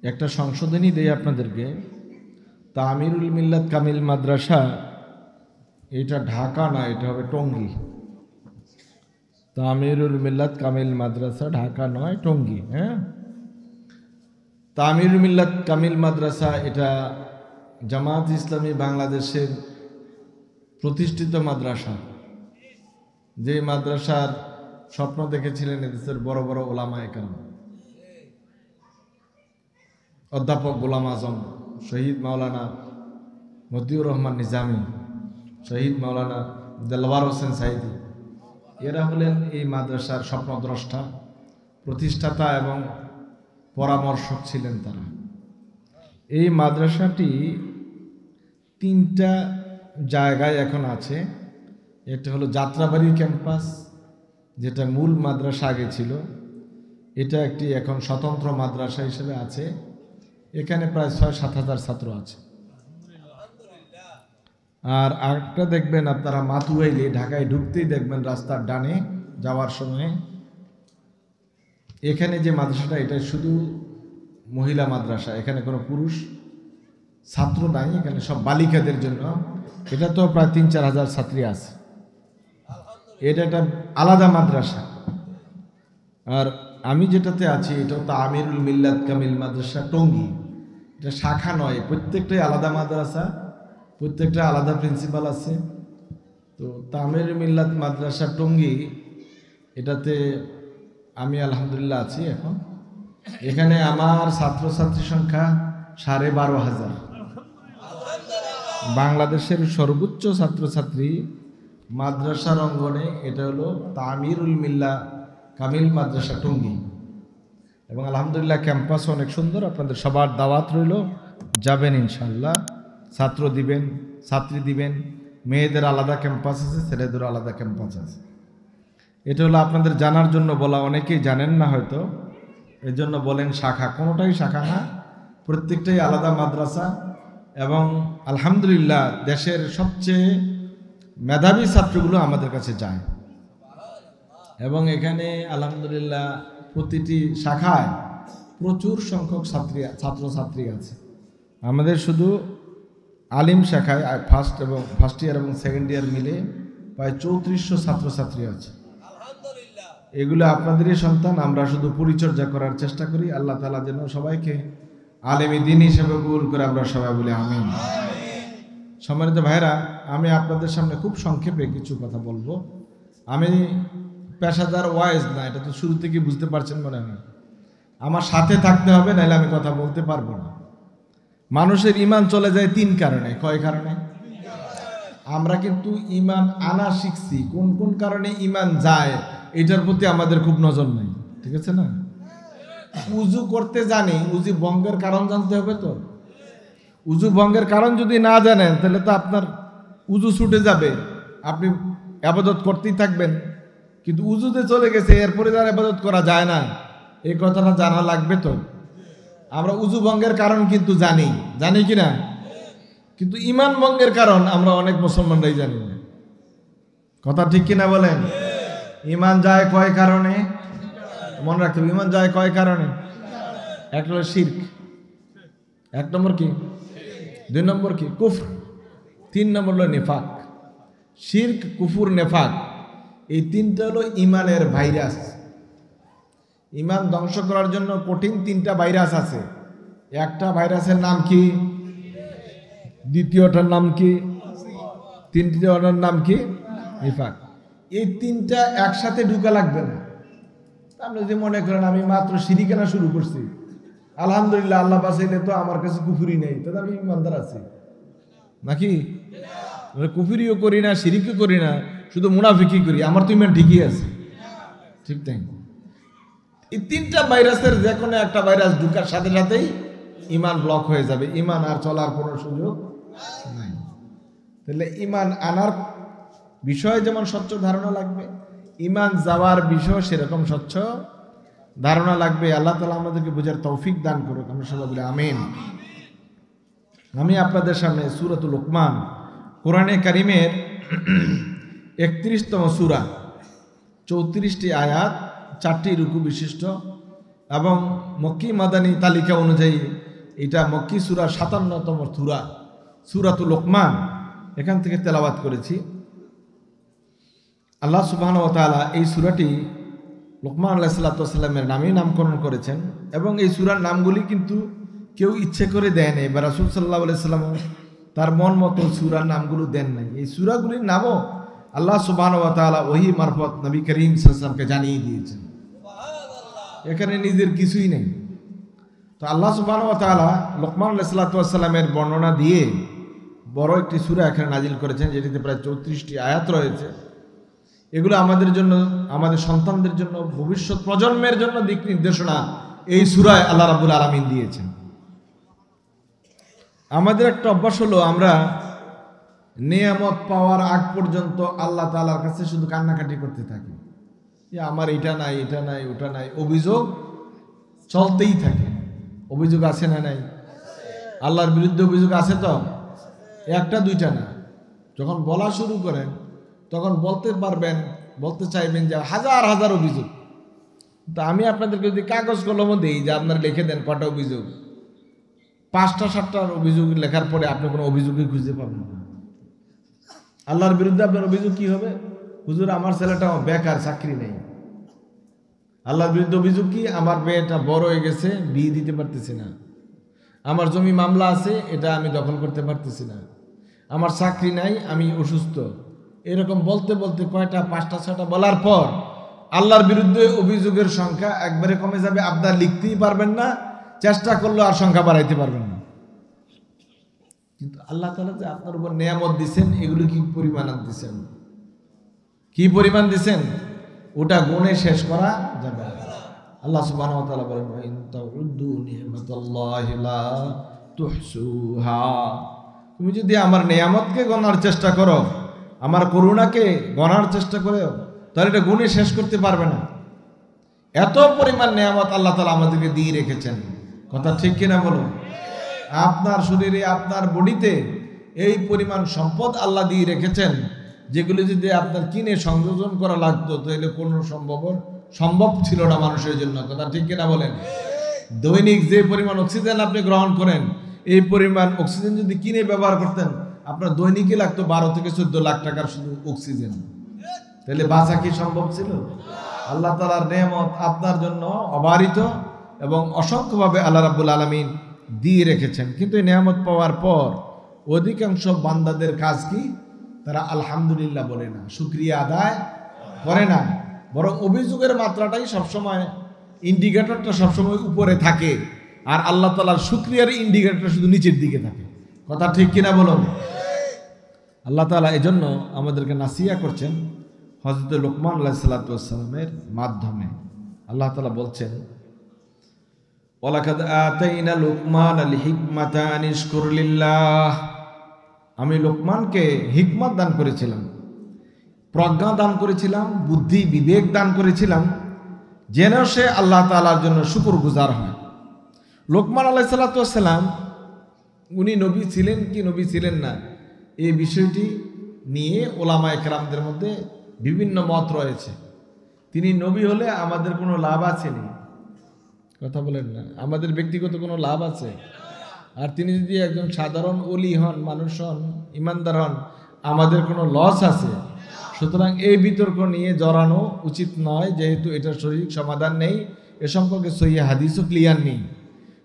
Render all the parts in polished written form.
একটা সংশোধনী দেই আপনাদেরকে। তামিরুল মিল্লাত কামিল মাদ্রাসা এটা ঢাকা না, এটা হবে টঙ্গী। তামিরুল মিল্লাত কামিল মাদ্রাসা ঢাকা নয়, টঙ্গী। হ্যাঁ, তামিরুল মিল্লাত কামিল মাদ্রাসা এটা জামাত ইসলামী বাংলাদেশের প্রতিষ্ঠিত মাদ্রাসা, যে মাদ্রাসার স্বপ্ন দেখেছিলেন এদেশের বড় বড় ওলামায়ে কেরাম, অধ্যাপক গোলাম আজম, শহীদ মাওলানা মতিউর রহমান নিজামী, শহীদ মাওলানা দেলওয়ার হোসেন সাইদি। এরা হলেন এই মাদ্রাসার স্বপ্নদ্রষ্টা, প্রতিষ্ঠাতা এবং পরামর্শক ছিলেন তারা। এই মাদ্রাসাটি 3টা জায়গায় এখন আছে। একটা হলো যাত্রাবাড়ি ক্যাম্পাস, যেটা মূল মাদ্রাসা আগে ছিল, এটা একটি এখন স্বতন্ত্র মাদ্রাসা হিসেবে আছে। এখানে প্রায় 6-7 হাজার ছাত্র আছে। আর আরেকটা দেখবেন আপনারা মাতুয়াইলে, ঢাকায় ঢুকতেই দেখবেন রাস্তার ডানে যাওয়ার সময় এখানে যে মাদ্রাসাটা, এটা শুধু মহিলা মাদ্রাসা, এখানে কোনো পুরুষ ছাত্র নাই, এখানে সব বালিকাদের জন্য। এটা তো প্রায় 3-4 হাজার ছাত্রী আছে। এটা একটা আলাদা মাদ্রাসা। আর আমি যেটাতে আছি এটা তামিরুল মিল্লাত কামিল মাদ্রাসা টঙ্গী। এটা শাখা নয়, প্রত্যেকটাই আলাদা মাদ্রাসা, প্রত্যেকটা আলাদা প্রিন্সিপাল আছে। তো তামিরুল মিল্লাত মাদ্রাসা টঙ্গী, এটাতে আমি আলহামদুলিল্লাহ আছি এখন। এখানে আমার ছাত্রছাত্রীর সংখ্যা 12,500। বাংলাদেশের সর্বোচ্চ ছাত্রছাত্রী মাদ্রাসার অঙ্গনে এটা হলো তামিরুল মিল্লা কামিল মাদ্রাসা টঙ্গী। এবং আলহামদুলিল্লাহ ক্যাম্পাস অনেক সুন্দর। আপনাদের সবার দাওয়াত রইল, যাবেন ইনশাল্লাহ। ছাত্র দিবেন, ছাত্রী দিবেন। মেয়েদের আলাদা ক্যাম্পাস আছে, ছেলেদের আলাদা ক্যাম্পাস আছে। এটা হলো আপনাদের জানার জন্য বলা, অনেকেই জানেন না হয়তো, এর জন্য বলেন শাখা। কোনোটাই শাখা না, প্রত্যেকটাই আলাদা মাদ্রাসা। এবং আলহামদুলিল্লাহ দেশের সবচেয়ে মেধাবী ছাত্রগুলো আমাদের কাছে যায়। এবং এখানে আলহামদুলিল্লাহ প্রতিটি শাখায় প্রচুর সংখ্যক ছাত্রছাত্রী আছে। আমাদের শুধু আলিম শাখায় ফার্স্ট ইয়ার এবং সেকেন্ড ইয়ার মিলে প্রায় 3400 ছাত্রছাত্রী আছে। এগুলো আপনাদেরই সন্তান। আমরা শুধু পরিচর্যা করার চেষ্টা করি। আল্লাহ তাআলা যেন সবাইকে আলেমী দ্বীন হিসেবে কবুল করে, আমরা সবাই বলি আমিন। সম্মানিত ভাইরা, আমি আপনাদের সামনে খুব সংক্ষেপে কিছু কথা বলবো। আমি পেশাদার ওয়াইজ না, এটা তো শুরু থেকে বুঝতে পারছেন মনে হয়। আমার সাথে থাকতে হবে, নাহলে আমি কথা বলতে পারবো না। মানুষের ঈমান চলে যায় 3 কারণে। কয় কারণে? আমরা কিন্তু ঈমান আনা শিখছি, কোন কোন কারণে ঈমান যায় এটার প্রতি আমাদের খুব নজর নেই। ঠিক আছে না? উযু করতে জানি, উযু ভঙ্গের কারণ জানতে হবে তো। উযু ভঙ্গের কারণ যদি না জানেন তাহলে তো আপনার উযু ছুটে যাবে, আপনি ইবাদত করতেই থাকবেন। কিন্তু উযুতে চলে গেছে, এরপরে আর ইবাদত করা যায় না, এই কথাটা জানা লাগবে তো। আমরা উযু ভঙ্গের কারণ কিন্তু জানি, জানি কি না? কিন্তু ঈমান ভঙ্গের কারণ আমরা অনেক মুসলমানরাই জানি না। কথা ঠিক কিনা বলেন? ঈমান যায় কয় কারণে? মনে রাখতে হবে, ঈমান যায় কয় কারণে? একটা হলো শিরক, 1 নম্বর কি, 2 নম্বর কি কুফর, 3 নম্বর হলো নিফাক। শিরক, কুফর, নেফাক, এই 3টা হলো ঈমানের ভাইরাস। ঈমান ধ্বংস করার জন্য কঠিন 3টা ভাইরাস আছে। একটা ভাইরাসের নাম কি? দ্বিতীয়টার নাম কি? তৃতীয়টার নাম কি? নিফাক। এই 3টা একসাথে ঢুকা লাগবে না। আপনি যদি মনে করেন আমি মাত্র শিরিক আনা শুরু করছি, আলহামদুলিল্লাহ আল্লাহ বাঁচাইলে তো আমার কাছে কুফরি নেই, তাহলে আমি ইমানদার আছি নাকি? কুফরিও করি না, শিরিকও করি না, শুধু মুনাফিকি করি, আমার তো ইমান ঠিকই আছে। ঠিক তাই? এই 3টা ভাইরাসের যে কোনো একটা ভাইরাস ঢুকার সাথে সাথেই ঈমান ব্লক হয়ে যাবে, ঈমান আর চলার কোনো সুযোগ নাই। তাহলে ঈমান আনার বিষয়ে যেমন স্বচ্ছ ধারণা লাগবে, ঈমান যাওয়ার বিষয় সেরকম স্বচ্ছ ধারণা লাগবে। আল্লাহ তাআলা আমাদেরকে বোঝার তৌফিক দান করুক, আমরা সবাই বলি আমিন। আমি আপনাদের সামনে সূরাতুল লুকমান, কোরআনে কারিমের 31তম সূরা, 34টি আয়াত, 4টি রুকু বিশিষ্ট এবং মক্কি মাদানী তালিকা অনুযায়ী এটা মক্কি সূরা 57তম সূরা, সূরাতুল লোকমান, এখান থেকে তেলাওয়াত করেছি। আল্লাহ সুবহানাহু ওয়া তাআলা এই সূরাটি লোকমান আলাইহিস সালামের নামেই নামকরণ করেছেন এবং এই সূরার নামগুলি কিন্তু কেউ ইচ্ছে করে দেয় নাই বা রাসূল সাল্লাল্লাহু আলাইহি ওয়াসাল্লাম তার মন মতো সূরার নামগুলো দেন নাই। এই সূরাগুলির নামও আল্লাহ সুবহানাহু ওয়া তাআলা ওহী মারফত নবী করিম সাল্লাল্লাহু আলাইহি ওয়াসাল্লামকে জানিয়ে দিয়েছেন। এখানে নিজের কিছুই নেই। তো আল্লাহ সুবহানাহু ওয়া তাআলা লোকমান আলাইহিস সালামের বর্ণনা দিয়ে বড় একটি সূরা এখানে নাজিল করেছেন, যেটিতে প্রায় 34টি আয়াত রয়েছে। এগুলো আমাদের জন্য, আমাদের সন্তানদের জন্য, ভবিষ্যৎ প্রজন্মের জন্য দিক নির্দেশনা এই সূরায় আল্লাহ রাব্বুল আলামিন দিয়েছেন। আমাদের একটা অভ্যাস হলো আমরা নিয়ামত পাওয়ার আগ পর্যন্ত আল্লাহ তাআলার কাছে শুধু কান্নাকাটি করতে থাকি, যে আমার এটা নাই, এটা নাই, ওটা নাই। অভিযোগ চলতেই থাকে। অভিযোগ আছে না নাই? আল্লাহর বিরুদ্ধে অভিযোগ আছে তো, একটা দুইটা না। যখন বলা শুরু করেন তখন বলতে চাইবেন যে হাজার হাজার অভিযোগ। তো আমি আপনাদেরকে যদি কাগজ কলমও দিই যে আপনারা লিখে দেন কটা অভিযোগ, 5টা 7টার অভিযোগ লেখার পরে আপনি কোনো অভিযোগই খুঁজে পাবেন না। আল্লাহর বিরুদ্ধে আপনার অভিযোগ কি হবে? হুজুর আমার ছেলেটা বেকার, চাকরি নেই। আল্লাহর বিরুদ্ধে অভিযোগ কি? আমার মেয়েটা বড় হয়ে গেছে, বিয়ে দিতে পারতেছি না। আমার জমি মামলা আছে, এটা আমি দখল করতে পারতেছি না। আমার চাকরি নাই, আমি অসুস্থ। এরকম বলতে বলতে কয়টা 5টা 6টা বলার পর আল্লাহর বিরুদ্ধে অভিযোগের সংখ্যা একবারে কমে যাবে। আপনার লিখতেই পারবেন না, চেষ্টা করলেও আর সংখ্যা বাড়াইতে পারবেন না। কিন্তু আল্লাহ তাআলা যে আপনার উপর নিয়ামত দিচ্ছেন, এগুলো কি পরিমাণ দিচ্ছেন, কি পরিমাণ দিচ্ছেন, ওটা গুণে শেষ করা যাবে না। আল্লাহ সুবহানাহু ওয়া তাআলা বলেন, ইন তাউদ্দু নি'মাতাল্লাহি লা তুহসুহা। তুমি যদি আমার নিয়ামতকে গণার চেষ্টা করো, আমার করুণাকে গণার চেষ্টা করো, তাহলে এটা গুণে শেষ করতে পারবে না। এত পরিমাণ নিয়ামত আল্লাহ তাআলা আমাদেরকে দিয়ে রেখেছেন। কথা ঠিক কিনা বলুন? আপনার শরীরে, আপনার বডিতে এই পরিমাণ সম্পদ আল্লাহ দিয়ে রেখেছেন, যেগুলো যদি আপনার কিনে সংযোজন করা লাগতো তাহলে কোনো সম্ভব ছিল না মানুষের জন্য। কথা ঠিক কিনা বলেন? দৈনিক যে পরিমাণ অক্সিজেন আপনি গ্রহণ করেন, এই পরিমাণ অক্সিজেন যদি কিনে ব্যবহার করতেন, আপনার দৈনিকই লাগতো 12 থেকে 14 লাখ টাকার শুধু অক্সিজেন। তাহলে বাঁচা কি সম্ভব ছিল? আল্লাহ তাআলার নিয়ামত আপনার জন্য অবারিত এবং অসংখ্যভাবে আল্লাহ রাব্বুল আলামিন দিয়ে রেখেছেন। কিন্তু এই নিয়ামত পাওয়ার পর অধিকাংশ বান্দাদের কাজ কি? তারা আলহামদুলিল্লাহ বলে না, শুকরিয়া আদায় করে না, বরং অভিযোগের মাত্রাটাই সবসময়, ইন্ডিকেটরটা সবসময় উপরে থাকে, আর আল্লাহ তাআলার শুকরিয়ার ইন্ডিকেটর শুধু নিচের দিকে থাকে। কথা ঠিক কিনা বলুন? আল্লাহ তাআলা এজন্য আমাদেরকে নাসিহা করছেন হযরত লোকমান আলাইহিস সালামের মাধ্যমে। আল্লাহ তাআলা বলছেন, ওয়ালাকাদ আতাইনা লুকমানাল হিকমাতা আনিশকুর লিল্লাহ। আমি লোকমানকে হিকমত দান করেছিলাম, প্রজ্ঞা দান করেছিলাম, বুদ্ধি বিবেক দান করেছিলাম, যেন সে আল্লাহ তাআলার জন্য শুকরগুজার হয়। লোকমান আলাইহিস সালাম উনি নবী ছিলেন কি নবী ছিলেন না, এই বিষয়টি নিয়ে ওলামায়ে কেরামদের মধ্যে বিভিন্ন মত রয়েছে। তিনি নবী হলে আমাদের কোনো লাভ আছে না? কথা বলেন না, আমাদের ব্যক্তিগত কোনো লাভ আছে? আর তিনি যদি একজন সাধারণ ওলি হন, মানুষ হন, ইমানদার হন, আমাদের কোনো লস আছে? সুতরাং এই বিতর্ক নিয়ে জড়ানো উচিত নয়, যেহেতু এটার সঠিক সমাধান নেই, এ সম্পর্কে সহিহ হাদিসও ক্লিয়ার নেই।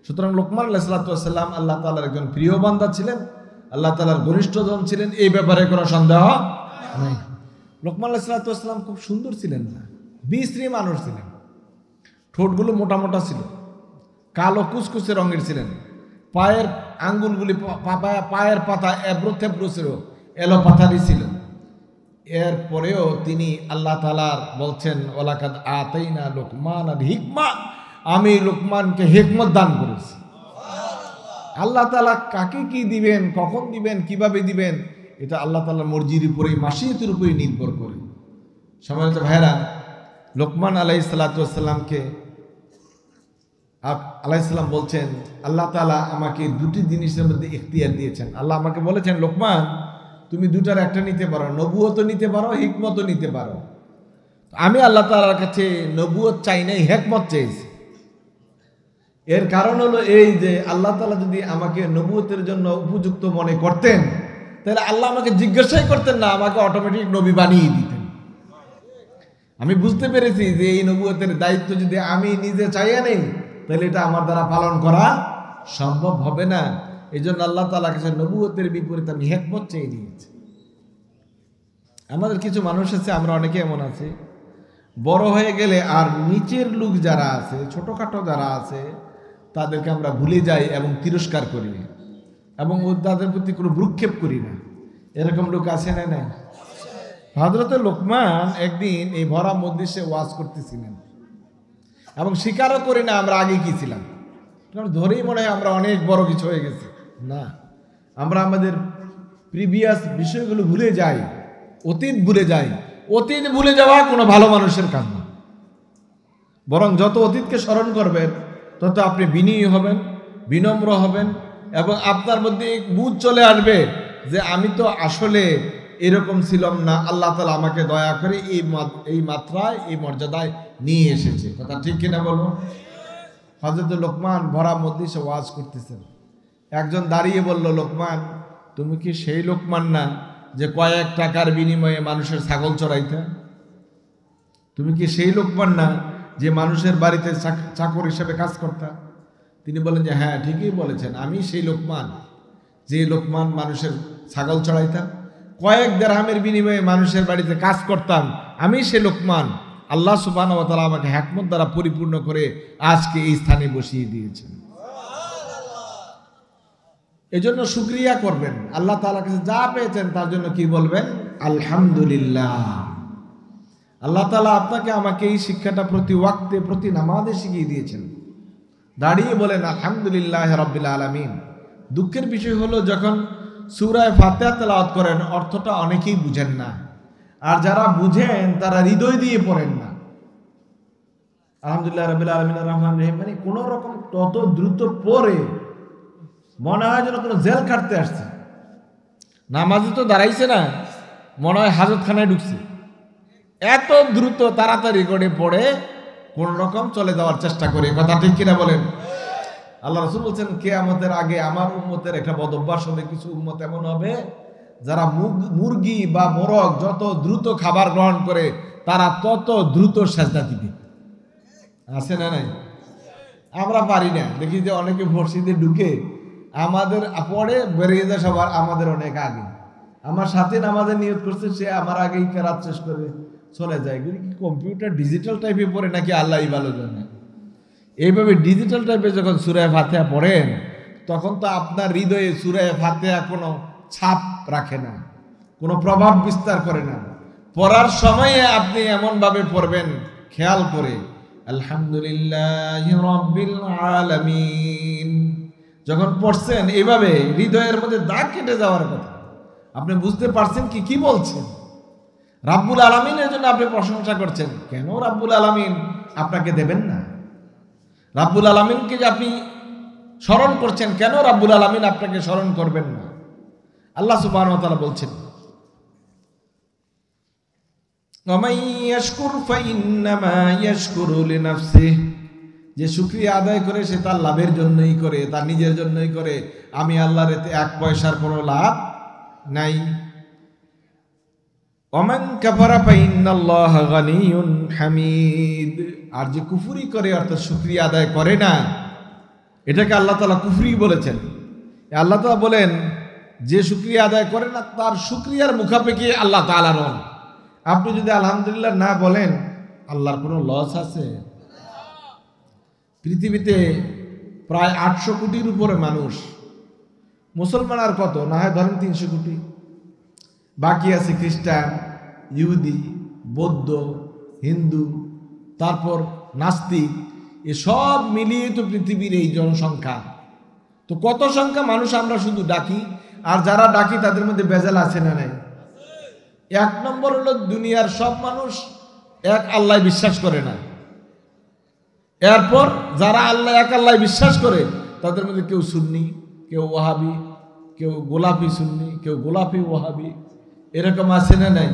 সুতরাং লোকমান আলাইহিস সালাম আল্লাহ তাআলার একজন প্রিয় বান্দা ছিলেন, আল্লাহ তাআলার ঘনিষ্ঠজন ছিলেন, এই ব্যাপারে কোনো সন্দেহ নেই। লোকমান আলাইহিস সালাম খুব সুন্দর ছিলেন না, বিশ্রী মানুষ ছিলেন। ঠোঁটগুলো মোটা মোটা ছিল, কালো কুচকুচে রঙের ছিলেন, পায়ের আঙ্গুলগুলি পায়ের পাতা এবড়ো থেবড়ো ছিল, এলো পাথারি ছিল। এরপরেও তিনি আল্লাহ তাআলার বলছেন, ওয়ালাকাদ আতাইনা লুকমানাল হিকমা, আমি লোকমানকে হিকমত দান করেছি। আল্লাহ তাআলা কাকে কি দিবেন, কখন দিবেন, কিভাবে দিবেন, এটা আল্লাহ তাআলার মর্জির উপরেই, মাশিয়াতের উপরেই নির্ভর করে। সম্মানিত ভাইরা, লোকমান আলাইহিস সালামকে আলাইহিস সালাম বলছেন, আল্লাহ তাআলা আমাকে দুটি জিনিসের মধ্যে ইখতিয়ার দিয়েছেন। আল্লাহ আমাকে বলেছেন, লোকমান তুমি দুটার একটা নিতে পারো, নবুয়তও নিতে পারো, হিকমতও নিতে পারো। আমি আল্লাহ তাআলার কাছে নবুয়ত চাই নাই, হিকমত চেয়েছি। এর কারণ হলো এই যে আল্লাহ তাআলা যদি আমাকে নবুয়তের জন্য উপযুক্ত মনে করতেন তাহলে আল্লাহ আমাকে জিজ্ঞাসাই করতেন না, আমাকে অটোমেটিক নবী বানিয়ে দিতেন। আমি বুঝতে পেরেছি যে এই নবুয়তের দায়িত্ব যদি আমি নিজে চাইয়া নেই তাহলে এটা আমার দ্বারা পালন করা সম্ভব হবে না। এই জন্য আল্লাহ তাআলা কাছে নবুয়তের বিপরীতে আমি হিকমত চেয়ে নিয়েছি। আমাদের কিছু মানুষ আছে, আমরা অনেকে এমন আছি, বড় হয়ে গেলে আর নিচের লোক যারা আছে, ছোটখাটো যারা আছে, তাদেরকে আমরা ভুলে যাই এবং তিরস্কার করি এবং তাদের প্রতি কোনো ভ্রুক্ষেপ করি না। এরকম লোক আছে না? না, হযরত লোকমান একদিন এই ভরা মজলিসে ওয়াজ করতেছিলেন এবং স্বীকারও করি না আমরা আগে কি ছিলাম, ধরেই মনে হয় আমরা অনেক বড় কিছু হয়ে গেছি। না, আমরা আমাদের প্রিভিয়াস বিষয়গুলো ভুলে যাই, অতীত ভুলে যাই। অতীত ভুলে যাওয়া কোনো ভালো মানুষের কাজ না, বরং যত অতীতকে স্মরণ করবেন তত আপনি বিনয়ী হবেন, বিনম্র হবেন এবং আপনার মধ্যে বুঝ চলে আসবে যে আমি তো আসলে এরকম ছিলাম না, আল্লাহ তাআলা আমাকে দয়া করে এই মাত্রায়, এই মর্যাদায় নিয়ে এসেছে। কথা ঠিক কিনা বলো? হযরত লোকমান ভরা মজলিসে ওয়াজ করতেছেন, একজন দাঁড়িয়ে বলল, লোকমান তুমি কি সেই লোকমান না যে কয়েক টাকার বিনিময়ে মানুষের ছাগল চড়াইতে? তুমি কি সেই লোকমান না যে মানুষের বাড়িতে চাকর হিসেবে কাজ করতা? তিনি বলেন যে হ্যাঁ, ঠিকই বলেছেন, আমি সেই লোকমান যে লোকমান মানুষের ছাগল চড়াইতাম, কয়েক দিরহামের বিনিময়ে মানুষের বাড়িতে কাজ করতাম, আমি সেই লোকমান। আল্লাহ সুবহানাহু ওয়া তাআলা আমাকে হিকমত দ্বারা পরিপূর্ণ করে আজকে এই স্থানে বসিয়ে দিয়েছেন। এজন্য শুকরিয়া করবেন, আল্লাহ তাআলার কাছে যা পেয়েছেন তার জন্য কি বলবেন? আলহামদুলিল্লাহ। আল্লাহ তাআলা আপনাকে আমাকে এই শিক্ষাটা প্রতি ওয়াক্তে, প্রতি নামাজে শিখিয়ে দিয়েছেন। দাঁড়িয়ে বলেন আলহামদুলিল্লাহ রাব্বিল আলামিন। দুঃখের বিষয় হলো যখন সূরা ফাতিহা তেলাওয়াত করেন অর্থটা অনেকেই বুঝেন না, আর যারা বুঝেন তারা হৃদয় দিয়ে পড়েন না। আলহামদুলিল্লাহ রাব্বিল আলামিন আর রহমান রহিম মানে কোন রকম তত দ্রুত পড়ে মনে হয় যেন কোনো জেল কাটতে আসছে। নামাজে তো দাঁড়াইছে না, মনে হয় হাজতখানায় ঢুকছে। এত দ্রুত তাড়াতাড়ি করে পড়ে কোন রকম চলে যাওয়ার চেষ্টা করে। কথা ঠিক কিনা বলেন? আল্লাহ রাসূল বলছেন কিয়ামতের আগে আমার উম্মতের একটা বদঅভ্যাস হবে, কিছু উম্মত এমন হবে যারা মুরগি বা মোরগ যত দ্রুত খাবার গ্রহণ করে তারা তত দ্রুত সেজদা দিবে। আছে না নাই? আমরা পারি না, দেখি যে অনেকে মসজিদে ঢুকে আমাদের পরে বেরিয়ে যায় সবার আমাদের অনেক আগে। আমার সাথে নামাজের নিয়ত করছে, সে আমার আগেই কেরাত শেষ করে চলে যায়। কি কম্পিউটার ডিজিটাল টাইপে পড়ে নাকি আল্লাহই ভালো জানে। এইভাবে ডিজিটাল টাইপে যখন সূরা ফাতিহা পড়েন তখন তো আপনার হৃদয়ে সূরা ফাতিহা কোনো ছাপ রাখে না, কোনো প্রভাব বিস্তার করে না। পড়ার সময়ে আপনি এমনভাবে পড়বেন খেয়াল করে, আলহামদুলিল্লাহি রাব্বিল আলামিন। যখন পড়ছেন এইভাবে হৃদয়ের মধ্যে দাগ কেটে যাওয়ার কথা, আপনি বুঝতে পারছেন কি বলছেন। রাব্বুল আলামিনের জন্য আপনি প্রশংসা করছেন, কেন রাব্বুল আলামিন আপনাকে দেবেন না? রাব্বুল আলামিনকে যে আপনি স্মরণ করছেন, কেন রাব্বুল আলামিন আপনাকে স্মরণ করবেন না? আল্লাহ সুবহানাহু ওয়া তাআলা বলছেন, ওয়ামান ইয়াশকুর ফাইন্নামা ইয়াশকুরু লিনাফসিহি। যে শুকরিয়া আদায় করে সে তার লাভের জন্যই করে, তার নিজের জন্যই করে। আমি আল্লাহর এতে এক পয়সার কোনো লাভ নাই। ওয়ামান কাফারা ফাইন্নাল্লাহা গানিয়্যুন হামিদ। আর যে কুফরি করে অর্থাৎ শুকরিয়া আদায় করে না, এটাকে আল্লাহ তাআলা কুফরি বলেছেন। আল্লাহ তাআলা বলেন যে শুকরিয়া আদায় করে না তার শুকরিয়ার মুখাপেক্ষি আল্লাহ তাআলা নন। আপনি যদি আলহামদুলিল্লাহ না বলেন, আল্লাহর কোনো লস আছে? পৃথিবীতে প্রায় 800 কোটির উপরে মানুষ, মুসলমান আর কত, না হয় ধরেন 300 কোটি, বাকি আছে খ্রিস্টান, ইহুদি, বৌদ্ধ, হিন্দু, তারপর নাস্তিক। এসব মিলিয়ে তো পৃথিবীর এই জনসংখ্যা। তো কত সংখ্যা মানুষ আমরা শুধু ডাকি, আর যারা ডাকি তাদের মধ্যে বেজাল আছে না নাই? 1 নম্বর হলো দুনিয়ার সব মানুষ এক আল্লাহ বিশ্বাস করে না। এরপর যারা আল্লাহ এক আল্লাহ বিশ্বাস করে তাদের মধ্যে কেউ সুন্নি, কেউ ওয়াহাবি, কেউ গোলাপি সুন্নি, কেউ গোলাপি ওয়াহাবি, এরকম আছে না নাই?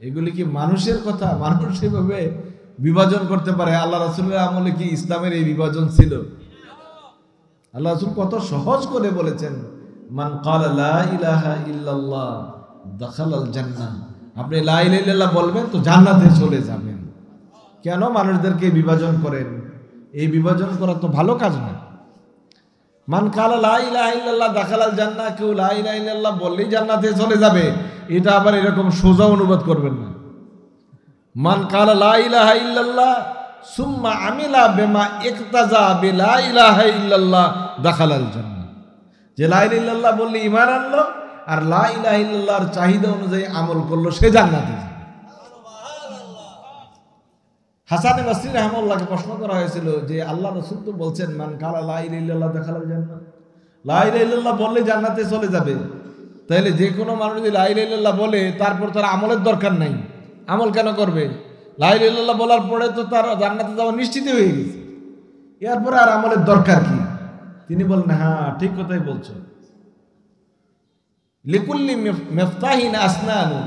এগুলি কি মানুষের কথা? মানুষ এভাবে বিভাজন করতে পারে? আল্লাহ রাসূলের আমলে কি ইসলামের এই বিভাজন ছিল? আল্লাহ রাসূল কত সহজ করে বলেছেন, মান ক্বালা লা ইলাহা ইল্লাল্লাহ দাখালাল জান্নাহ। আপনি লা ইলাহা ইল্লাল্লাহ বলবেন তো জান্নাতে চলে যাবেন। কেন মানুষদেরকে বিভাজন করেন? এই বিভাজন করা তো ভালো কাজ না। মান ক্বালা লা ইলাহা ইল্লাল্লাহ দাখালাল জান্নাহ, কেউ লা ইলাহা ইল্লাল্লাহ বললেই জান্নাতে চলে যাবে, এটা আবার এরকম সোজা অনুবাদ করবেন না। মান ক্বালা লা ইলাহা ইল্লাল্লাহ সুম্মা আমিলা বিমা ইকতাজা বিলা ইলাহা ইল্লাল্লাহ দাখালাল জান্নাহ। যে লা ইলাহা ইল্লাল্লাহ বললে ঈমান আনলো আর লা ইলাহা ইল্লাল্লাহর চাহিদা অনুযায়ী আমল করলো, সে জান্নাতে যাবে। হাসান বসরি রাহিমাহুল্লাহকে প্রশ্ন করা হয়েছিল যে আল্লাহ রাসূল তো বলছেন মান ক্বালা লা ইলাহা ইল্লাল্লাহ দাখালাল জান্নাহ, লা ইলাহা ইল্লাল্লাহ বললে জান্নাতে চলে যাবে, তাহলে যে কোনো মানুষ যদি লা ইলাহা ইল্লাল্লাহ বলে তারপর তার আমলের দরকার নাই, আমল কেন করবে? লা ইলাহা ইল্লাল্লাহ বলার পরে তো তার জান্নাতে যাওয়া নিশ্চিত হয়ে গেছে, এরপরে আর আমলের দরকার কি? তিনি বলেন হ্যাঁ ঠিক কথাই বলছো। লিকুল্লি মিফতাহিন আসনানু,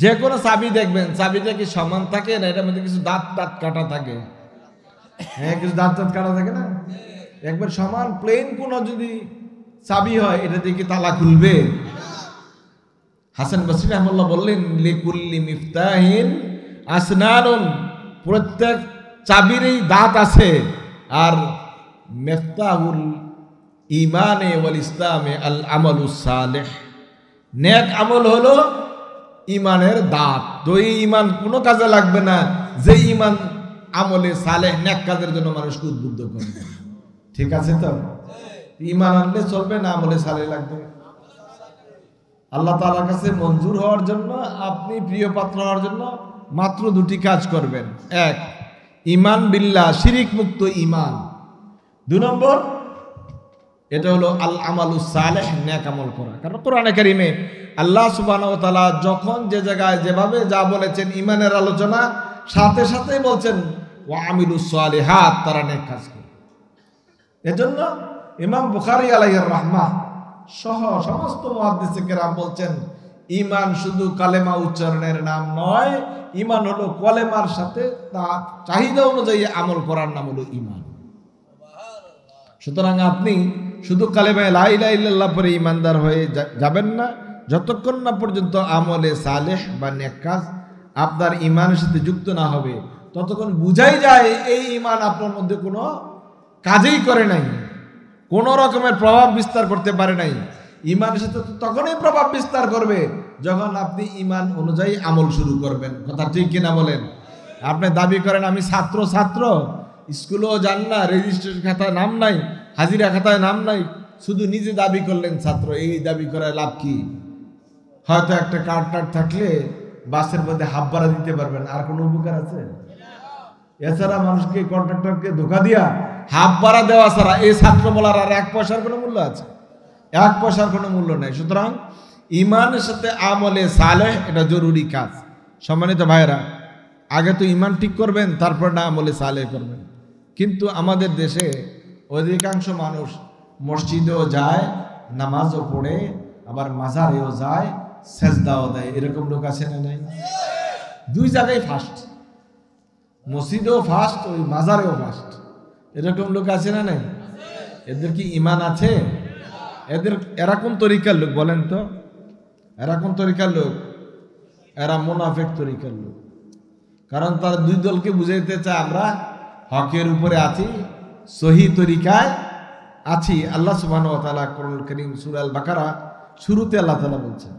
যে কোনো চাবি দেখবেন চাবিটা কি সমান থাকে না এটার মধ্যে কিছু দাঁত দাঁত কাটা থাকে? হ্যাঁ, কিছু দাঁত দাঁত কাটা থাকে না? একবার সমান প্লেন কোনো যদি চাবি হয় এটা দিয়ে কি তালা খুলবে? হাসান বসরি রাহিমাহুল্লাহ বললেন লিকুল্লি মিফতাহিন আসনানুন, প্রত্যেক চাবিরই দাঁত আছে। আর মিফতাহুল ঈমানে ওয়াল ইসলামে আল আমালুস সালেহ, নেক আমল হলো ঈমানের দাঁত। তো এই ঈমান কোনো কাজে লাগবে না যে ঈমান আমলে সালেহ নেক কাজের জন্য মানুষকে উদ্বুদ্ধ করে। ঠিক আছে তো? ঈমান আনলে চলবে না, আমলে সালেহ লাগবে। আল্লাহ তাআলার কাছে মঞ্জুর হওয়ার জন্য, আপনি প্রিয় পাত্র হওয়ার জন্য মাত্র দুটি কাজ করবেন। এক, ঈমান বিল্লাহ, শিরিক মুক্ত ঈমান। দুই নম্বর, এটা হলো আল আমালুস সালেহ, নেক আমল করা। কারণ কোরআনে কারিমে আল্লাহ সুবহানাহু ওয়া তাআলা যখন যে জায়গায় যেভাবে যা বলেছেন ঈমানের আলোচনা, সাথে সাথেই বলছেন ওয়া আমিলুস সালিহাত, তারা নেক কাজ করে। এজন্য ইমাম বুখারী আলাইহির রাহমাহ সহ সমস্ত মুহাদ্দিসে কেরাম বলছেন ঈমান শুধু কালেমা উচ্চারণের নাম নয়, ঈমান হলো কলেমার সাথে তার চাহিদা অনুযায়ী আমল করার নাম হলো ঈমান। সুতরাং আপনি শুধু কালেমায়ে লা ইলাহা ইল্লাল্লাহ পরে ঈমানদার হয়ে যাবেন না, যতক্ষণ না পর্যন্ত আমলে সালেহ বা নেক কাজ আপনার ঈমানের সাথে যুক্ত না হবে, ততক্ষণ বুঝাই যায় এই ঈমান আপনার মধ্যে কোনো কাজেই করে নাই, কোনো রকমের প্রভাব বিস্তার করতে পারে নাই। ঈমানের সাথে তখনই প্রভাব বিস্তার করবে যখন আপনি ঈমান অনুযায়ী আমল শুরু করবেন। কথা ঠিক কিনা বলেন? আপনি দাবি করেন আমি ছাত্র, স্কুলেও যান না, রেজিস্ট্রেশন খাতায় নাম নাই, হাজিরা খাতায় নাম নাই, শুধু নিজে দাবি করলেন ছাত্র। এই দাবি করার লাভ কি? হয়তো একটা কার্ড টার্ড থাকলে বাসের মধ্যে হাফ ভাড়া দিতে পারবেন, আর কোনো উপকার আছে? এছাড়া মানুষকে কন্ট্রাক্টরকে ধোকা দিয়া হাফ ভাড়া দেওয়া ছাড়া এই ছাত্র বলার আর এক পয়সার কোনো মূল্য আছে? এক পয়সার কোনো মূল্য নেই। সুতরাং ঈমানের সাথে আমলে সালেহ এটা জরুরি কাজ। সম্মানিত ভাইরা, আগে তো ঈমান ঠিক করবেন, তারপর না আমলে সালেহ করবেন। কিন্তু আমাদের দেশে অধিকাংশ মানুষ মসজিদেও যায়, নামাজও পড়ে, আবার মাজারেও যায়, সেজদাও দেয়। এরকম লোক আছে না নাই? দুই জায়গায় ফার্স্ট, মসজিদেও ফার্স্ট, ওই মাজারেও ফার্স্ট। এরকম লোক আছে না নাই? এদের কি ঈমান আছে? এরা কোন তরিকার লোক বলেন তো? এরা কোন তরিকার লোক? এরা মুনাফিক তরিকার লোক। কারণ তারা দুই দলকে বুঝাইতে চায় আমরা হকের উপরে আছি, সহি তরিকায় আছি। আল্লাহ সুবহানাহু ওয়া তাআলা কোরআনুল কারীম সূরা আল বাকারা শুরুতে আল্লাহ তাআলা বলছেন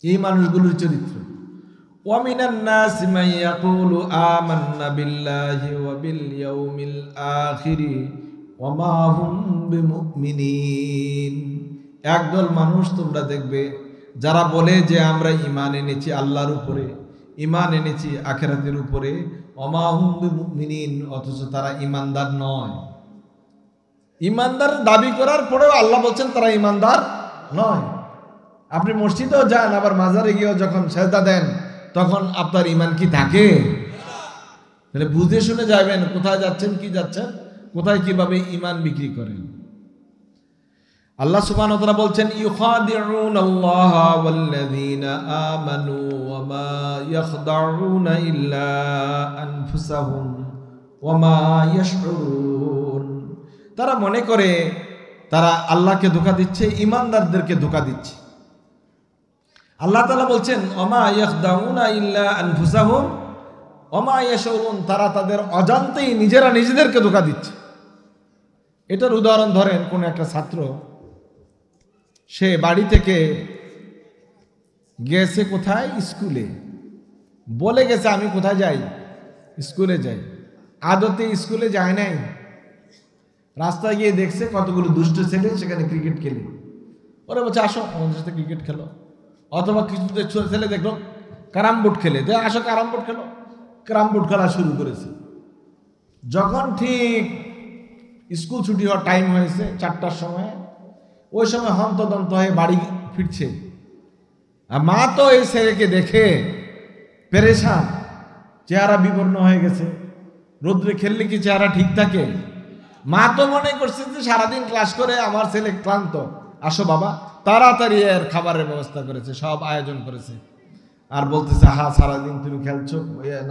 এই মানুষগুলোর চরিত্র, ওয়া মিনান নাসি মান ইয়াকুলু আমান্না বিল্লাহি ওয়া বিল ইয়াউমিল আখির ওয়া মা হুম বিমুমিনিন। একদল মানুষ তোমরা দেখবে যারা বলে যে আমরা ঈমান এনেছি আল্লাহর উপরে, ঈমান এনেছি আখিরাতের উপরে, ওয়া মা হুম বিমুমিনিন, অথচ তারা ঈমানদার নয়। ঈমানদার দাবি করার পরেও আল্লাহ বলছেন তারা ঈমানদার নয়। আপনি মসজিদেও যান, আবার মাজারে গিয়েও যখন সেজদা দেন, তখন আপনার ঈমান কি থাকে? তাহলে বুঝে শুনে যাবেন কোথায় যাচ্ছেন, কি যাচ্ছেন, কোথায় কিভাবে ঈমান বিক্রি করেন। আল্লাহ সুবহানাহু ওয়া তাআলা বলছেন ইউখাদিউনাল্লাহা ওয়াল্লাযীনা আমানু ওয়া মা ইয়াখদাউনা ইল্লা আনফুসাহুম ওয়া মা ইয়াশউরুন। তারা মনে করে তারা আল্লাহকে ধোঁকা দিচ্ছে, ইমানদারদেরকে ধোঁকা দিচ্ছে। আল্লাহ তাআলা বলছেন ওমা ইয়াখদাউনা ইল্লা আনফুসাহুম ওমা ইয়াশউরুন, তারা তাদের অজান্তেই নিজেরা নিজেদেরকে ধোঁকা দিচ্ছে। এটার উদাহরণ ধরেন, কোন একটা ছাত্র সে বাড়ি থেকে গেছে কোথায়, স্কুলে, বলে গেছে আমি কোথায় যাই, স্কুলে যাই। আদতে স্কুলে যায় নাই, রাস্তায় গিয়ে দেখছে কতগুলো দুষ্ট ছেলে সেখানে ক্রিকেট খেলে, ওরা বলছে আসো আমাদের সাথে ক্রিকেট খেলো। অথবা কিছু ছেলে দেখলো ক্যারাম বোর্ড খেলে, আসো ক্যারাম বোর্ড খেলো, ক্যারাম বোর্ড খেলা শুরু করেছে। যখন ঠিক স্কুল ছুটি হওয়ার টাইম হয়েছে 4টার সময়, ওই সময় হন্তদন্ত হয়ে বাড়ি ফিরছে। আর মা তো এই ছেলেকে দেখে পেরেশান, চেহারা বিবর্ণ হয়ে গেছে। রোদ্রে খেললে কি চেহারা ঠিক থাকে? মা তো মনে করছে যে সারাদিন ক্লাস করে আমার ছেলে ক্লান্ত, আসো বাবা, তাড়াতাড়ি এর খাবারের ব্যবস্থা করেছে, সব আয়োজন করেছে। আর বলতেছে হা সারাদিন তুমি খেলছো,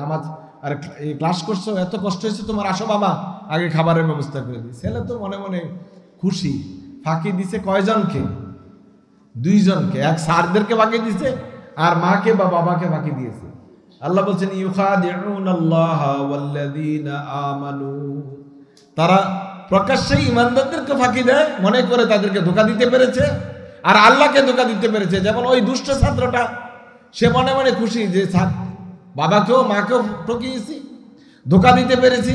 নামাজ আর এই ক্লাস করছো, এত কষ্ট হয়েছে তোমার, আসো বাবা আগে খাবারের ব্যবস্থা করে দিই। ছেলে তো মনে মনে খুশি। ফাঁকি দিছে কয়জনকে? 2 জনকে। এক স্যারদেরকে ফাঁকি দিছে আর মাকে বা বাবাকে ফাঁকি দিয়েছে। আল্লাহ বলছেন ইউখাদিউনাল্লাহা ওয়াল্লাযীনা আমানু, তারা প্রকাশ্যে ইমানদারদেরকে ফাঁকি দেয়, মনে করে তাদেরকে ধোঁকা দিতে পেরেছে আর আল্লাহকে ধোঁকা দিতে পেরেছে। যেমন ওই দুষ্ট ছাত্রটা, সে মনে মনে খুশি যে বাবাকেও মাকেও ঠকিয়েছি, ধোঁকা দিতে পেরেছি,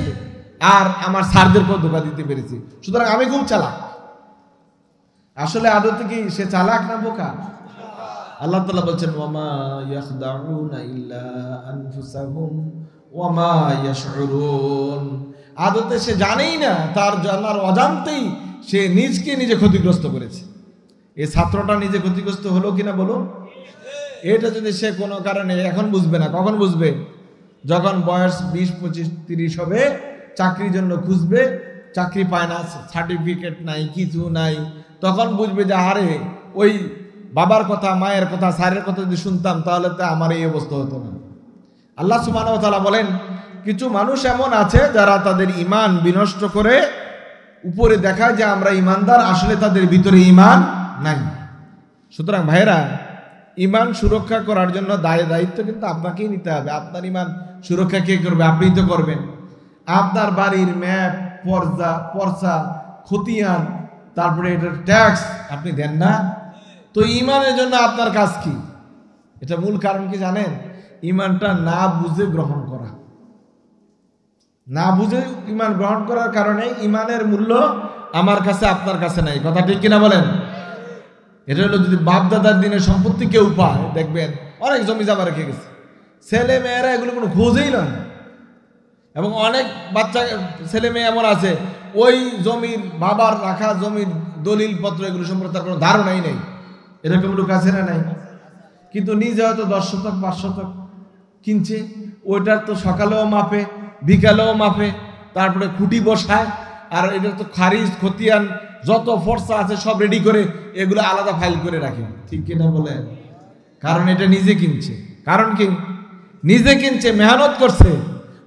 আর আমার স্যারদেরকেও ধোঁকা দিতে পেরেছি, সুতরাং আমি খুব চালাক। আসলে আদতে কি সে চালাক না বোকা? আল্লাহ তাআলা বলছেন ওয়ামা ইয়াখদাউনা ইল্লা আনফুসাহুম ওয়ামা ইয়াশউরুন, আদতে সে জানেই না, তার জানার অজান্তেই সে নিজকে নিজে ক্ষতিগ্রস্ত করেছে। এই ছাত্রটা নিজে ক্ষতিগ্রস্ত হলো কিনা বলো? এটা যদি সে কোনো কারণে এখন বুঝবে না, কখন বুঝবে? যখন বয়স 20, 25, 30 হবে, চাকরির জন্য খুঁজবে, চাকরি পায় না, সার্টিফিকেট নাই, কিছু নাই, তখন বুঝবে যে আরে ওই বাবার কথা, মায়ের কথা, স্যারের কথা যদি শুনতাম তাহলে তো আমার এই অবস্থা হতো না। আল্লাহ সুবহানাহু ওয়া তাআলা বলেন কিছু মানুষ এমন আছে যারা তাদের ঈমান বিনষ্ট করে উপরে দেখায় যে আমরা ঈমানদার, আসলে তাদের ভিতরে ঈমান নাই। সুতরাং ভাইরা, ঈমান সুরক্ষা করার জন্য দায়িত্ব কিন্তু আপনাকেই নিতে হবে। আপনার ঈমান সুরক্ষা কে করবে? আপনিই তো করবেন। আপনার বাড়ির ম্যাপ, পর্চা, খতিয়ান, তারপরে এটার ট্যাক্স আপনি দেন না, তো ঈমানের জন্য আপনার কাজ কি? এটা মূল কারণ কি জানেন? ঈমানটা না বুঝে গ্রহণ করা। না বুঝে ঈমান গ্রহণ করার কারণে ঈমানের মূল্য আমার কাছে আপনার কাছে নাই। কথা ঠিক কিনা বলেন? এটা হলো যদি বাপ দাদার দিনের সম্পত্তি কেউ পায়, দেখবেন অনেক জমি জমা রেখে গেছে, ছেলে মেয়েরা এগুলো কোনো খোঁজেই নয়। এবং অনেক বাচ্চা ছেলে মেয়ে এমন আছে ওই জমির, বাবার রাখা জমির দলিল পত্র এগুলো সম্পর্কে তার কোনো ধারণাই নেই। এরকম লোক আছে না নাই? কিন্তু নিজে হয়তো 10 শতক 5 শতক কিনছে, ওইটার তো সকালেও মাপে, বিকালেও মাপে, তারপরে খুঁটি বসায়, আর এটা তো খারিজ, খতিয়ান, যত ফর্সা আছে সব রেডি করে এগুলো আলাদা ফাইল করে রাখে। ঠিক কিনা বলেন? কারণ এটা নিজে কিনছে। কারণ কি? নিজে কিনছে, মেহনত করছে।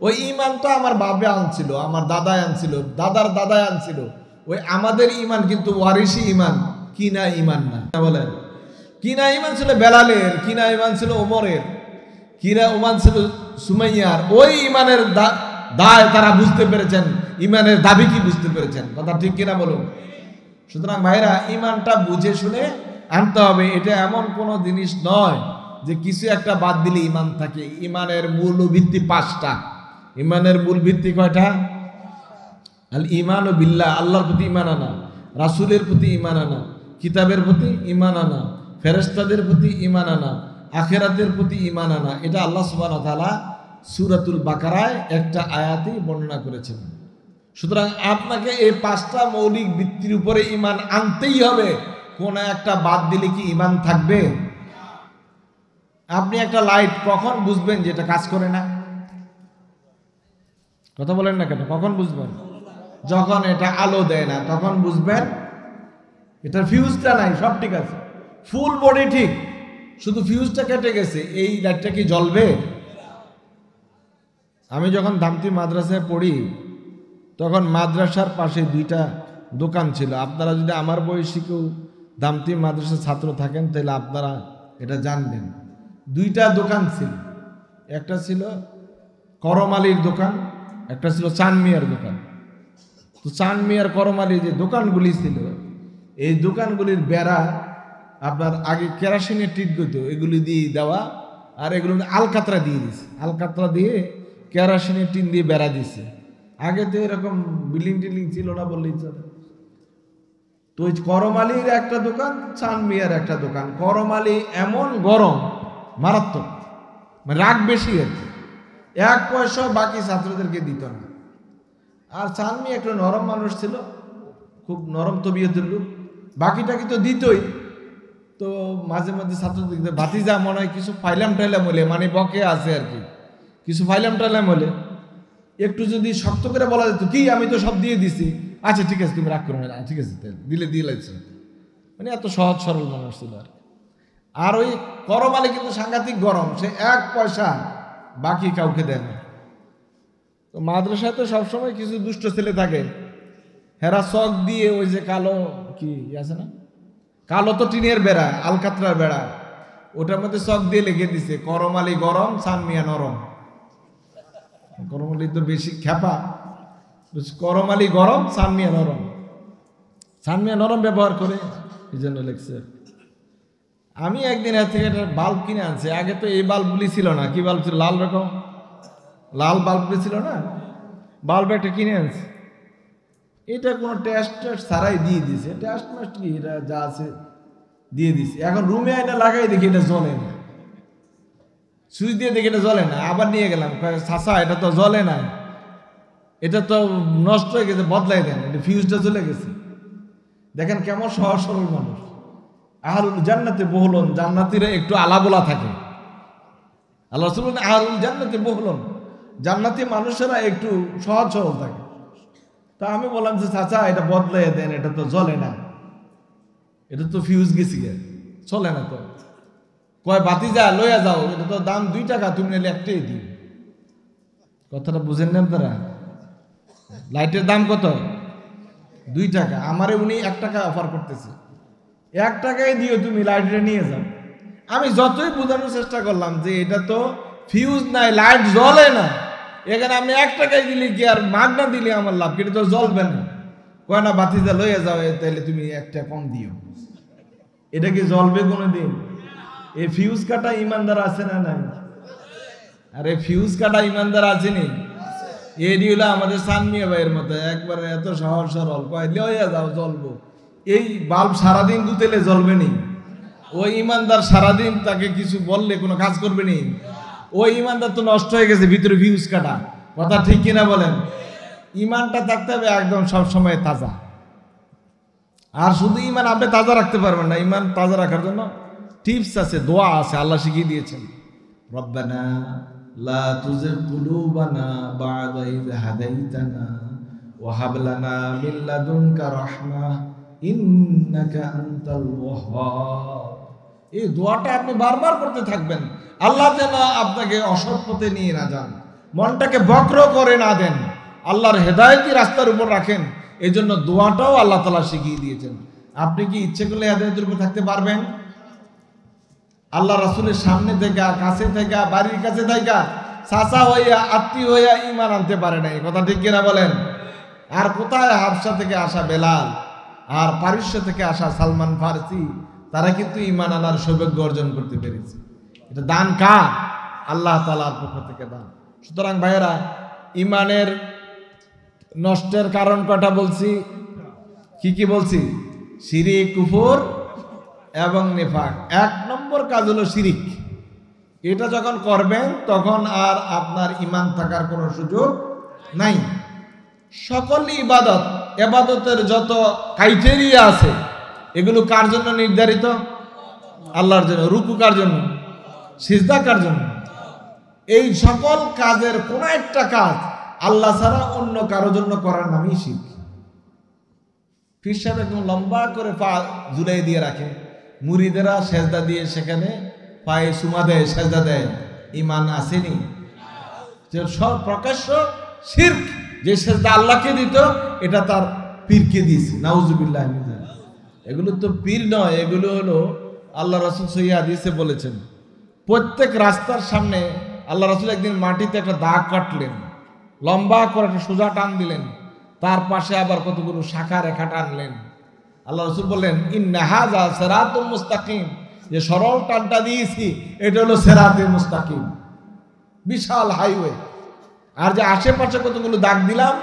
ওই ঈমান তো আমার বাবা আনছিল, আমার দাদাই আনছিল, দাদার দাদাই আনছিল। ওই আমাদের ঈমান কিন্তু ওয়ারিসি ঈমান, কিনা ঈমান না। বলেন, কিনা ঈমান ছিল বেলালের, কিনা ঈমান ছিল ওমরের, কিনা ঈমান ছিল সুমাইয়ার। ওই ঈমানের দায় তারা বুঝতে পেরেছেন, ঈমানের দাবি কি বুঝতে পেরেছেন। কথা ঠিক কিনা বলুন? সুতরাং ভাইরা, ঈমানটা বুঝে শুনে আনতে হবে। এটা এমন কোনো জিনিস নয় যে কিছু একটা বাদ দিলে ঈমান থাকে। ঈমানের মূল ভিত্তি 5টা। ঈমানের মূল ভিত্তি কয়টা? আল ঈমান বিল্লাহ, আল্লাহর প্রতি ঈমান আনা, রাসূলের প্রতি ঈমান আনা, কিতাবের প্রতি ঈমান আনা, ফেরেশতাদের প্রতি ঈমান আনা, আখিরাতের প্রতি ঈমান আনা। এটা আল্লাহ সুবহানাহু ওয়া তাআলা সূরাতুল বাকারায় একটা আয়াতে বর্ণনা করেছেন। সুতরাং আপনাকে এই 5টা মৌলিক ভিত্তির উপরে ঈমান আনতেই হবে। কোন একটা বাদ দিলে কি ঈমান থাকবে? আপনি একটা লাইট কখন বুঝবেন যে এটা কাজ করে না? কথা বলেন না কেন? কখন বুঝবেন? যখন এটা আলো দেয় না, তখন বুঝবেন এটার ফিউজটা নাই, সব ঠিক আছে, ফুল বডি ঠিক, শুধু ফিউজটা কেটে গেছে, এই লাইটটা কি জ্বলবে? আমি যখন ধামতি মাদ্রাসায় পড়ি তখন মাদ্রাসার পাশে 2টা দোকান ছিল। আপনারা যদি আমার বয়সী কেউ দামতি মাদ্রাসার ছাত্র থাকেন তাহলে আপনারা এটা জানবেন। 2টা দোকান ছিল, একটা ছিল করম আলীর দোকান, একটা ছিল চাঁদ মিয়ার দোকান। তো চাঁদ মিয়ার করম আলীর যে দোকানগুলি ছিল, এই দোকানগুলির বেড়া আপনার আগে কেরাসিনের টিট গত এগুলি দিয়ে দেওয়া, আর এগুলো আলকাতরা দিয়ে দিছে, আলকাতরা দিয়ে কেরাসিনের টিন দিয়ে বেড়া দিছে। আগে তো এরকম বিল্ডিং টিল্ডিং ছিল না বললেই চলে। তো ওই করম আলীর একটা দোকান, চাঁদ মিয়ার একটা দোকান। করম আলী এমন গরম, মারাত্মক, মানে রাগ বেশি আর কি, 1 পয়সা বাকি ছাত্রদেরকে দিত না। আর চাঁদ মিয়া একটা নরম মানুষ ছিল, খুব নরম তবিয়তের লোক, বাকিটাকে তো দিতই। তো মাঝে মাঝে ছাত্রদের ভাতিজা মনে হয় কিছু ফাইলাম টাইলাম হলে, মানে বকে আছে আর কি, কিছু ফাইলাম টাইলাম হলে একটু যদি শক্ত করে বলা যেত, কি আমি তো সব দিয়ে দিছি, আচ্ছা ঠিক আছে তুমি রাগ করো না, ঠিক আছে দিলে দিয়ে লাগছে, মানে এত সহজ সরল মানুষ ছিল আর। আর ওই করম আলী কিন্তু সাংঘাতিক গরম, সে 1 পয়সা বাকি কাউকে দেয় না। তো মাদ্রাসায় তো সবসময় কিছু দুষ্ট ছেলে থাকে, হেরা চক দিয়ে ওই যে কালো কি আছে না, কালো তো টিনের বেড়া, আলকাতরার বেড়া, ওটার মধ্যে চক দিয়ে লিখে দিছে করম আলী গরম, চাঁদ মিয়া নরম। করম আলী তো বেশি খেপা, করম আলী গরম, চাঁদ মিয়া নরম। চাঁদ মিয়া নরম ব্যবহার করে এই জন্য লিখছে। আমি একদিন এর থেকে একটা বাল্ব কিনে আনছি। আগে তো এই বাল্বগুলি ছিল না, কি বাল্ব ছিল, লাল রকম লাল বাল্বগুলি ছিল না, বাল্ব একটা কিনে আনছি। এটা কোনো টেস্ট ছাড়াই দিয়ে দিছে, টেস্ট মাস্ট কি এটা যা আছে দিয়ে দিছে। এখন রুমে আইনা লাগাই দেখি এটা জ্বলে না, সুইচ দিয়ে দেখি এটা জ্বলে না। আবার নিয়ে গেলাম, চাচা এটা তো জ্বলে না, এটা তো নষ্ট হয়ে গেছে, বদলাই দেন, এটা ফিউজটা চলে গেছে। দেখেন কেমন সহজ সরল মানুষ। আহলুল জান্নাতে বহুলন, জান্নাতীরা একটু আলাবোলা থাকে। আল্লাহ রাসূল বলেন আহলুল জান্নাতে বহুলন, জান্নাতি মানুষেরা একটু সহজ সরল থাকে। তা আমি বললাম যে চাচা এটা বদলাই দেন, এটা তো জ্বলে না, এটা তো ফিউজ গেছি, চলে না তো। কয় বাতিজা লইয়া যাও, এটা তো দাম 2 টাকা, তুমি নিলে একটাই দিও। কথাটা বুঝেন না আপনারা? লাইটের দাম কত? 2 টাকা। আমারে উনি 1 টাকা অফার করতেছে, 1 টাকায় দিও, তুমি লাইটটা নিয়ে যাও। আমি যতই বোঝানোর চেষ্টা করলাম যে এটা তো ফিউজ নাই, লাইট জ্বলে না, এখানে আপনি 1 টাকায় দিলে কি আর মাগনা দিলে আমার লাভ, এটা তো জ্বলবে না। কয় না বাতিজা লইয়া যাও, তাহলে তুমি 1 টাকা কম দিও। এটা কি জ্বলবে কোনোদিন? এই ফিউজ কাটা ইমানদার আছে না নাই? আরে ফিউজ কাটা ইমানদার আসেনি, এডি হলো আমাদের চাঁদ মিয়া ভাইয়ের মতো, একবারে এত সহজ সরল, কয় লইয়া যাও জ্বলবো। এই বাল্ব সারাদিন দুতেলে জ্বলবে নি। ওই ইমানদার সারাদিন তাকে কিছু বললে কোনো কাজ করবে নি। ওই ইমানদার তো নষ্ট হয়ে গেছে, ভিতরে ফিউজ কাটা। কথা ঠিক কিনা বলেন? ইমানটা থাকতে হবে একদম সবসময় তাজা। আর শুধু ইমান আপনি তাজা রাখতে পারবেন না, ইমান তাজা রাখার জন্য টিপস আছে, দোয়া আছে, আল্লাহ শিখিয়ে দিয়েছেন। রব্বানা লা তুজিগ কুলুবানা বা'দা ইয হাদাইতানা ওয়া হাব লানা মিন লাদুনকা রাহমাহ ইন্নাকা আনতাল ওয়াহ্হাব। এই দোয়াটা আপনি বারবার করতে থাকবেন। আল্লাহ যেন আপনাকে অসৎ পথে নিয়ে না যান, মনটাকে বক্র করে না দেন, আল্লাহর হেদায়েতি রাস্তার উপর রাখেন। এই জন্য দোয়াটাও আল্লাহ তাআলা শিখিয়ে দিয়েছেন। আপনি কি ইচ্ছে করলে হেদায়েতের উপর থাকতে পারবেন? আল্লাহ রাসূলের সামনে থেকে, কাছে থেকে, বাড়ির কাছে থেকে, চাচা হইয়া, আত্মীয় হইয়া ঈমান আনতে পারে নাই। কথা ঠিক কিনা বলেন? আর কোথায় হাবশা থেকে আসা বেলাল আর পারস্য থেকে আসা সালমান ফারসি, তারা কিন্তু ঈমান আনার সৌভাগ্য অর্জন করতে পেরেছে। এটা দান কার? আল্লাহ তাআলার পক্ষ থেকে দান। সুতরাং ভাইয়েরা, ঈমানের নষ্টের কারণ কটা বলছি? কি কি বলছি? শিরিক, কুফর এবং নিফাক। 1 নম্বর কাজ হলো শিরিক। এটা যখন করবেন তখন আর আপনার ঈমান থাকার কোনো সুযোগ নাই। সকল ইবাদত, ইবাদতের যত ক্রাইটেরিয়া আছে, এগুলো কার জন্য নির্ধারিত? আল্লাহর জন্য। রুকু কার জন্য? সিজদা কার জন্য? এই সকল কাজের কোন একটা কাজ আল্লাহ ছাড়া অন্য কারোর জন্য করার নামই শিরক। পীর সাহেব একদম লম্বা করে পা ঝুলাই দিয়ে রাখে, মুরিদেরা সেজদা দিয়ে সেখানে পায়ে সুমা দেয়, সেজদা দেয়। ঈমান আসেনি? সব প্রকাশ্য শিরক। যে সেজদা আল্লাহকে দিত, এটা তার পীরকে দিয়েছি, নাউজুবিল্লাহ। এগুলো তো পীর নয়, এগুলো হলো আল্লাহ রাসূল সহিহ হাদিসে বলেছেন, প্রত্যেক রাস্তার সামনে আল্লাহ রাসূল একদিন মাটিতে একটা দাগ কাটলেন, লম্বা করে একটা সোজা টান দিলেন, তার পাশে আবার কতগুলো শাখা রেখা টানলেন। আল্লাহ রাসূল বললেন, ইন্না হাযা সিরাতুম মুস্তাকিম, যে সরল টানটা দিয়েছি এটা হলো সিরাতে মুস্তাকিম, বিশাল হাইওয়ে। আর যে আশেপাশে কতগুলো দাগ দিলাম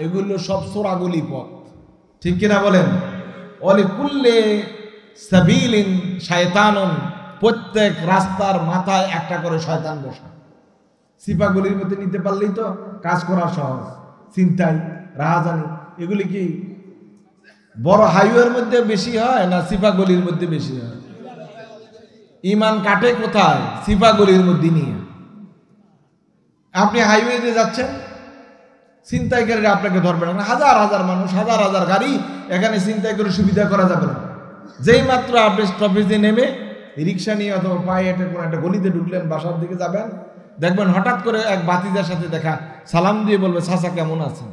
এগুলো সব সোরাগুলি পথ, ঠিক কিনা বলেন? ওয়ালি কুল্লি সাবিলিন শায়তানুন, প্রত্যেক রাস্তার মাথায় একটা করে শয়তান বসা। সিপাগুলির মধ্যে নিতে পারলেই তো কাজ করা সহজ। চিন্তাই, রাহাজানি এগুলি কি বড় হাইওয়ের মধ্যে বেশি হয় না সিপাগুলির মধ্যে বেশি হয়? ইমান কাটে কোথায়? সিপাগুলির মধ্যে নিয়ে। আপনি হাইওয়েতে যাচ্ছেন, ছিনতাইকারীরা আপনাকে ধরবে না, হাজার হাজার মানুষ, হাজার হাজার গাড়ি, এখানে ছিনতাই করে সুবিধা করা যাবে না। যেই মাত্র আপনি স্টপেজে নেমে রিক্সা নিয়ে অথবা পায়ে হেঁটে কোনো একটা গলিতে ঢুকলেন, বাসার দিকে যাবেন, দেখবেন হঠাৎ করে এক ভাতিজার সাথে দেখা, সালাম দিয়ে বলবে, চাচা কেমন আছেন?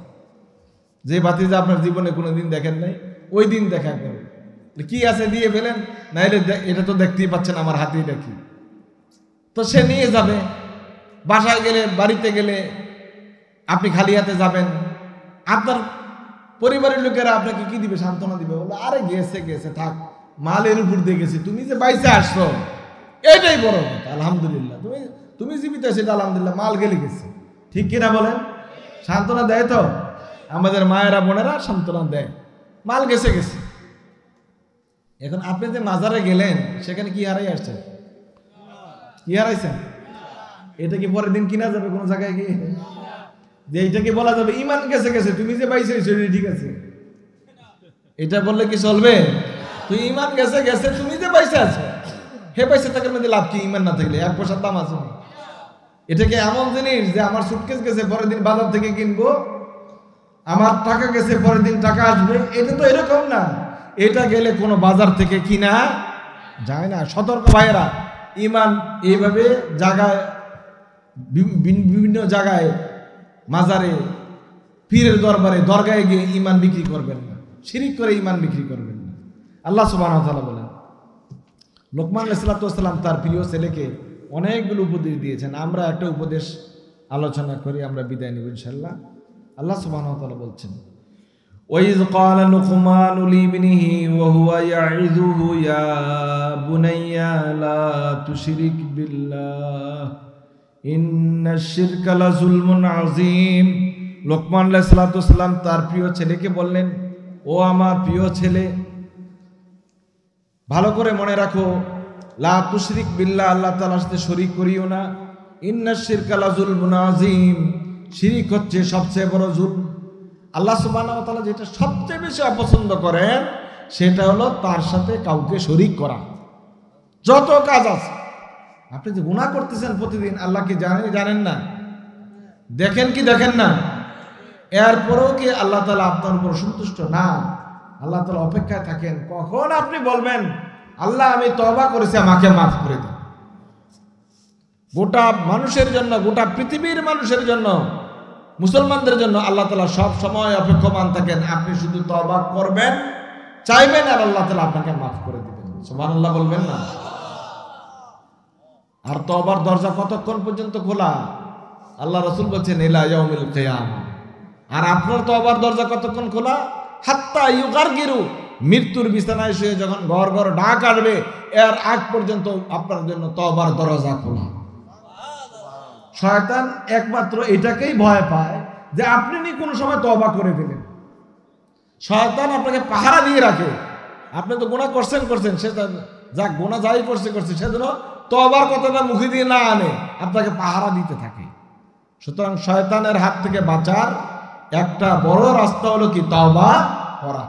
যে ভাতিজা আপনার জীবনে কোনোদিন দেখেন নাই, ওই দিন দেখা করে কি আছে দিয়ে ফেলেন, না এটা তো দেখতেই পাচ্ছেন আমার হাতে এটা কি, তো সে নিয়ে যাবে। বাসায় গেলে, বাড়িতে গেলে আপনি খালি হাতে যাবেন, আপনার পরিবারের লোকেরা আপনাকে কি দিবে? সান্ত্বনা দিবে, বলবে আরে গেছে গেছে থাক, মালের উপর দিয়ে গেছে, তুমি যে বাইসে আসছো এটাই বড় কথা, আলহামদুলিল্লাহ। তুমি জীবিত আছো এটা আলহামদুলিল্লাহ, মাল গেলে গেছে, ঠিক কিনা বলেন? সান্ত্বনা দেয় তো আমাদের মায়েরা বোনেরা, সান্ত্বনা দেয়, মাল গেছে গেছে। এখন আপনি যে মাজারে গেলেন সেখানে কি হারাই আসছেন? কি হারাইছেন? এটা কি পরের দিন কিনা যাবে কোনো জায়গায় গিয়ে? যে এইটাকে বলা যাবে ইমান গেছে গেছে, তুমি যে বাইসে ঠিক আছে, এটা বললে কি চলবে? তুই ইমান গেছে গেছে, তুমি যে বাইসে আছো, হে বাইসে থাকার মধ্যে লাভ কি? ইমান না থাকলে এক পয়সার দাম আছে? এটা কি এমন জিনিস যে আমার সুটকেস গেছে পরের দিন বাজার থেকে কিনবো, আমার টাকা গেছে পরের দিন টাকা আসবে? এটা তো এরকম না। এটা গেলে কোনো বাজার থেকে কিনা যায় না। সতর্ক ভাইয়েরা, ইমান এইভাবে জায়গায়, বিভিন্ন জায়গায়, মাজারে, পীরের দরবারে, দরগায় গিয়ে ইমান বিক্রি করবেন না, শিরিক করে ইমান বিক্রি করবেন না। আল্লাহ সুবহানাহু ওয়া তাআলা বলেন, লোকমান আলাইহিস সালাম তার প্রিয় ছেলেকে অনেকগুলো উপদেশ দিয়েছেন। আমরা একটা উপদেশ আলোচনা করি, আমরা বিদায় নেব ইনশাআল্লাহ। আল্লাহ সুবহানাহু ওয়া তাআলা বলছেন, ওয়াইয ক্বালা লুকমানু লিবনিহি ওয়া হুয়া ইয়াইযুহু ইয়া বুনাইয়া লা তুশরিক বিল্লাহ ইন্নাশ শিরকা লাযুলমুন আযীম। লোকমান আলাইহিস সালাম তার প্রিয় ছেলেকে বললেন, ও আমার প্রিয় ছেলে, ভালো করে মনে রাখো, লা তুশরিক বিল্লাহ, আল্লাহ তাআলার সাথে শরীক করিও না। ইন্নাশ শিরকা লাযুলমুন আযীম, শিরিক হচ্ছে সবচেয়ে বড় জুলম। আল্লাহ সুবহানাহু ওয়া তাআলা যেটা সবচেয়ে বেশি অপছন্দ করেন সেটা হলো তার সাথে কাউকে শরীক করা। যত কাজ আছে, আপনি যে গুনাহ করতেছেন প্রতিদিন, আল্লাহ কি জানেন না? দেখেন কি দেখেন না? এরপরেও কি আল্লাহ তাআলা আপনার উপর সন্তুষ্ট না? আল্লাহ তাআলা অপেক্ষায় থাকেন কখন আপনি বলবেন, আল্লাহ আমি তওবা করেছি, আমাকে মাফ করে দিন। গোটা মানুষের জন্য, গোটা পৃথিবীর মানুষের জন্য, মুসলমানদের জন্য আল্লাহ তাআলা সব সময় অপেক্ষমান থাকেন। আপনি শুধু তওবা করবেন, চাইবেন, আর আল্লাহ তাআলা আপনাকে মাফ করে দিবেন। সুবহানাল্লাহ বলবেন না? আর তওবার দরজা কতক্ষণ পর্যন্ত খোলা? আল্লাহ রাসূল বলেছেন ইলা ইয়াউমিল কিয়ামা। আর আপনার তওবার দরজা কতক্ষণ খোলা? হাত্তা ইউগারগিরু, মৃত্যুর বিছানায় শুয়ে যখন ঘর ঘর ডাক আসবে এর আগ পর্যন্ত আপনার জন্য তওবার দরজা খোলা। শয়তান একমাত্র এটাকেই ভয় পায় যে আপনি নি কোনো সময় তওবা করে ফেলেন। শয়তান আপনাকে পাহারা দিয়ে রাখে, আপনি তো গুনাহ করছেন সে যা গুনাহ যাই করছে সেজন্য তওবার কথাটা মুখে দিয়ে না আনে, আপনাকে পাহারা দিতে থাকে। সুতরাং শয়তানের হাত থেকে বাঁচার একটা বড় রাস্তা হলো কি? তওবা করা।